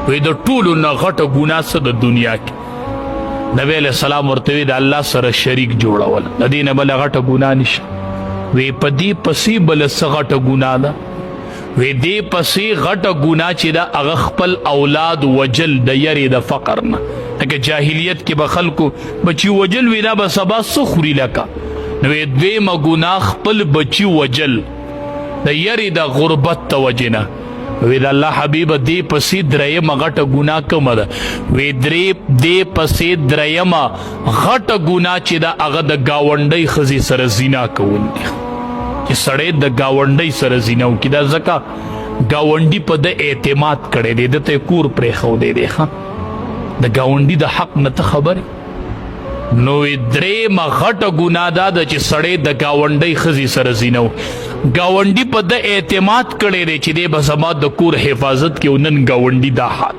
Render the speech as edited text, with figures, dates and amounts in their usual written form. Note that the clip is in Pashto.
وی د ټولو نه غټه ګناه څه د دنیا کې؟ نبی علیہ السلام ورته وی د الله سره شریک جوړول، د دې نه بله غټه ګناه نشته. وی په دې پسې بله څه غټه ګناه ده؟ وی دې پسې غټه ګناه چې ده هغه خپل اولاد وجل د یرې د فقر نه. لکه جاهلیت کې به خلکو بچي وجل وی دا به سبا څه خوري لکه. نو وی دویمه ګناه خپل بچي وجل د یرې د غربت د وجې نه. وی د الله حبیبه دې پسې درېیمه غټه ګناه کومه ده؟ وی دې پسې درېیمه غټه ګناه چې ده هغه د ګاونډۍ ښځې سره زنا کول دي، چې سړی د ګاونډۍ سره زنا وکړي. دا ځکه ګاونډي په ده اعتماد کړی دی، ده ته یې کور پرېښودی دی. د ګاونډي د حق نه ته خبرې. نو درېیمه غټه ګناه دا ده چې سړی د ګاونډۍ ښځې سره زنا وکړي. ګاونډي په ده اعتماد کړی دی چې دی به زما د کور حفاظت کوي، نن ګاونډي دا حال